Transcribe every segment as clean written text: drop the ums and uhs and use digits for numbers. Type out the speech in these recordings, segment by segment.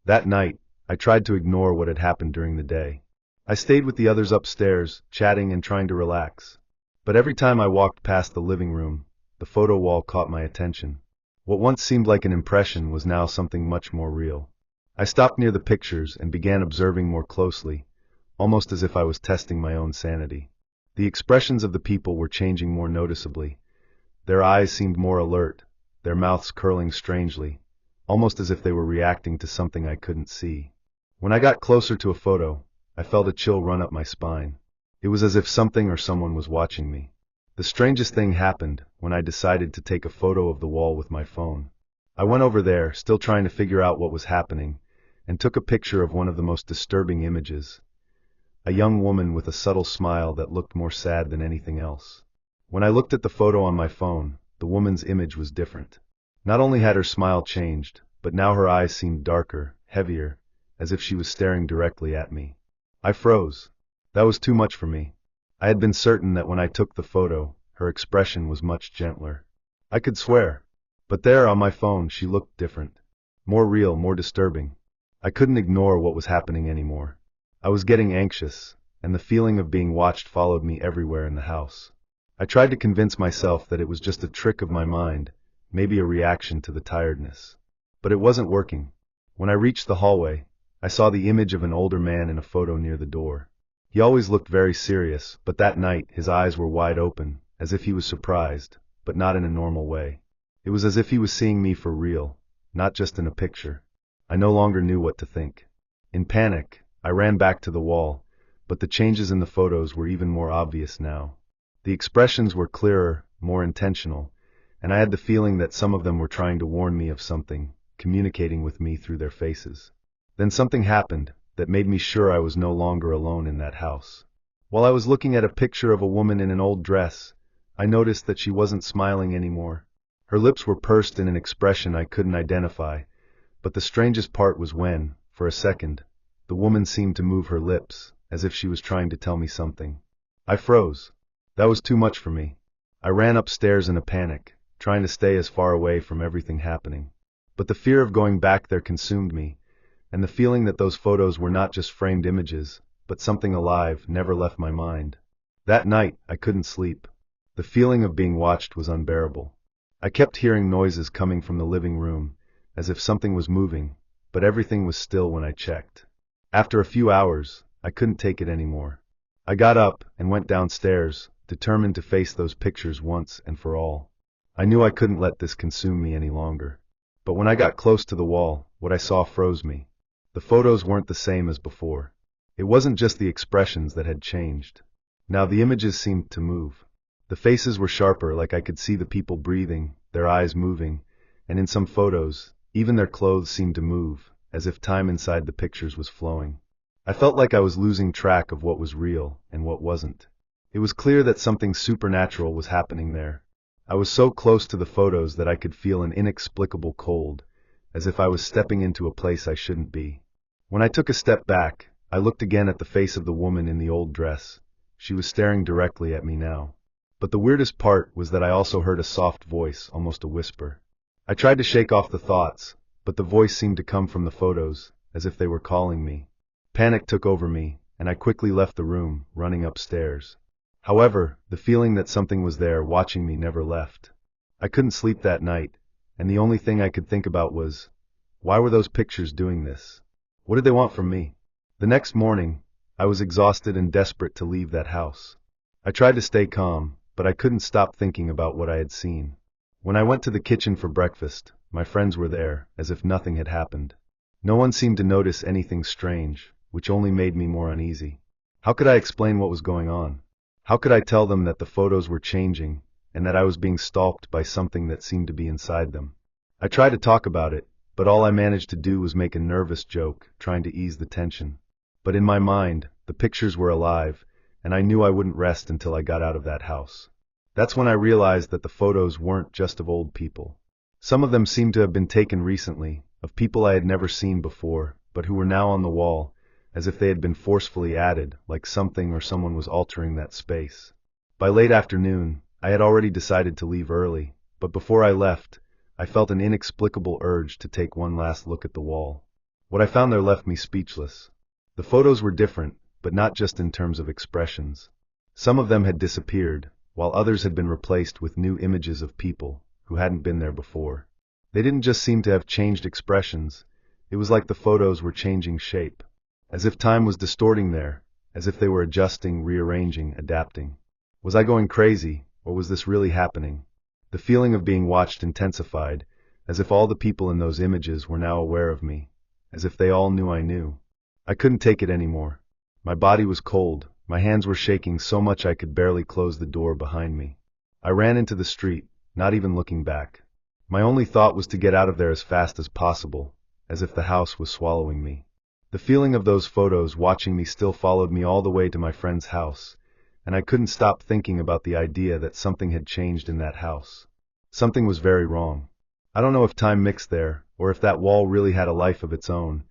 That night, I tried to ignore what had happened during the day. I stayed with the others upstairs, chatting and trying to relax. But every time I walked past the living room, the photo wall caught my attention. What once seemed like an impression was now something much more real. I stopped near the pictures and began observing more closely, almost as if I was testing my own sanity. The expressions of the people were changing more noticeably. Their eyes seemed more alert, their mouths curling strangely, almost as if they were reacting to something I couldn't see. When I got closer to a photo, I felt a chill run up my spine. It was as if something or someone was watching me. The strangest thing happened when I decided to take a photo of the wall with my phone. I went over there, still trying to figure out what was happening, and took a picture of one of the most disturbing images. A young woman with a subtle smile that looked more sad than anything else. When I looked at the photo on my phone, the woman's image was different. Not only had her smile changed, but now her eyes seemed darker, heavier, as if she was staring directly at me. I froze. That was too much for me. I had been certain that when I took the photo, her expression was much gentler. I could swear. But there on my phone she looked different. More real, more disturbing. I couldn't ignore what was happening anymore. I was getting anxious, and the feeling of being watched followed me everywhere in the house. I tried to convince myself that it was just a trick of my mind, maybe a reaction to the tiredness. But it wasn't working. When I reached the hallway, I saw the image of an older man in a photo near the door. He always looked very serious, but that night his eyes were wide open, as if he was surprised, but not in a normal way. It was as if he was seeing me for real, not just in a picture. I no longer knew what to think. In panic, I ran back to the wall, but the changes in the photos were even more obvious now. The expressions were clearer, more intentional, and I had the feeling that some of them were trying to warn me of something, communicating with me through their faces. Then something happened that made me sure I was no longer alone in that house. While I was looking at a picture of a woman in an old dress, I noticed that she wasn't smiling anymore. Her lips were pursed in an expression I couldn't identify, but the strangest part was when, for a second, the woman seemed to move her lips, as if she was trying to tell me something. I froze. That was too much for me. I ran upstairs in a panic, trying to stay as far away from everything happening. But the fear of going back there consumed me, and the feeling that those photos were not just framed images, but something alive, never left my mind. That night, I couldn't sleep. The feeling of being watched was unbearable. I kept hearing noises coming from the living room, as if something was moving, but everything was still when I checked. After a few hours, I couldn't take it anymore. I got up and went downstairs, determined to face those pictures once and for all. I knew I couldn't let this consume me any longer. But when I got close to the wall, what I saw froze me. The photos weren't the same as before. It wasn't just the expressions that had changed. Now the images seemed to move. The faces were sharper, like I could see the people breathing, their eyes moving, and in some photos, even their clothes seemed to move, as if time inside the pictures was flowing. I felt like I was losing track of what was real and what wasn't. It was clear that something supernatural was happening there. I was so close to the photos that I could feel an inexplicable cold, as if I was stepping into a place I shouldn't be. When I took a step back, I looked again at the face of the woman in the old dress. She was staring directly at me now. But the weirdest part was that I also heard a soft voice, almost a whisper. I tried to shake off the thoughts, but the voice seemed to come from the photos, as if they were calling me. Panic took over me, and I quickly left the room, running upstairs. However, the feeling that something was there watching me never left. I couldn't sleep that night, and the only thing I could think about was, why were those pictures doing this? What did they want from me? The next morning, I was exhausted and desperate to leave that house. I tried to stay calm, but I couldn't stop thinking about what I had seen. When I went to the kitchen for breakfast, my friends were there, as if nothing had happened. No one seemed to notice anything strange, which only made me more uneasy. How could I explain what was going on? How could I tell them that the photos were changing, and that I was being stalked by something that seemed to be inside them? I tried to talk about it, but all I managed to do was make a nervous joke, trying to ease the tension. But in my mind, the pictures were alive, and I knew I wouldn't rest until I got out of that house. That's when I realized that the photos weren't just of old people. Some of them seemed to have been taken recently, of people I had never seen before, but who were now on the wall, as if they had been forcefully added, like something or someone was altering that space. By late afternoon, I had already decided to leave early, but before I left, I felt an inexplicable urge to take one last look at the wall. What I found there left me speechless. The photos were different, but not just in terms of expressions. Some of them had disappeared, while others had been replaced with new images of people who hadn't been there before. They didn't just seem to have changed expressions, it was like the photos were changing shape. As if time was distorting there, as if they were adjusting, rearranging, adapting. Was I going crazy, or was this really happening? The feeling of being watched intensified, as if all the people in those images were now aware of me, as if they all knew I knew. I couldn't take it anymore. My body was cold, my hands were shaking so much I could barely close the door behind me. I ran into the street, not even looking back. My only thought was to get out of there as fast as possible, as if the house was swallowing me. The feeling of those photos watching me still followed me all the way to my friend's house, and I couldn't stop thinking about the idea that something had changed in that house. Something was very wrong. I don't know if time mixed there, or if that wall really had a life of its own,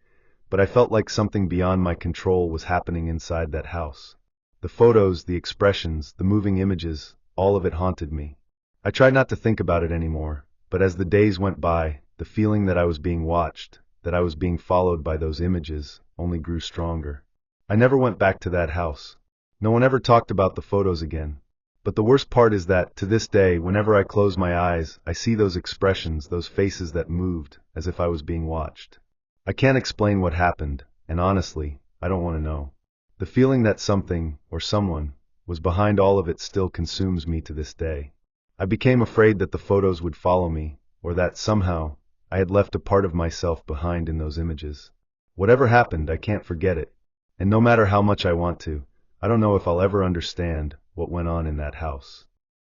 but I felt like something beyond my control was happening inside that house. The photos, the expressions, the moving images, all of it haunted me. I tried not to think about it anymore, but as the days went by, the feeling that I was being watched, that I was being followed by those images, only grew stronger. I never went back to that house. No one ever talked about the photos again. But the worst part is that, to this day, whenever I close my eyes, I see those expressions, those faces that moved, as if I was being watched. I can't explain what happened, and honestly, I don't want to know. The feeling that something, or someone, was behind all of it still consumes me to this day. I became afraid that the photos would follow me, or that, somehow, I had left a part of myself behind in those images. Whatever happened, I can't forget it. And no matter how much I want to, I don't know if I'll ever understand what went on in that house.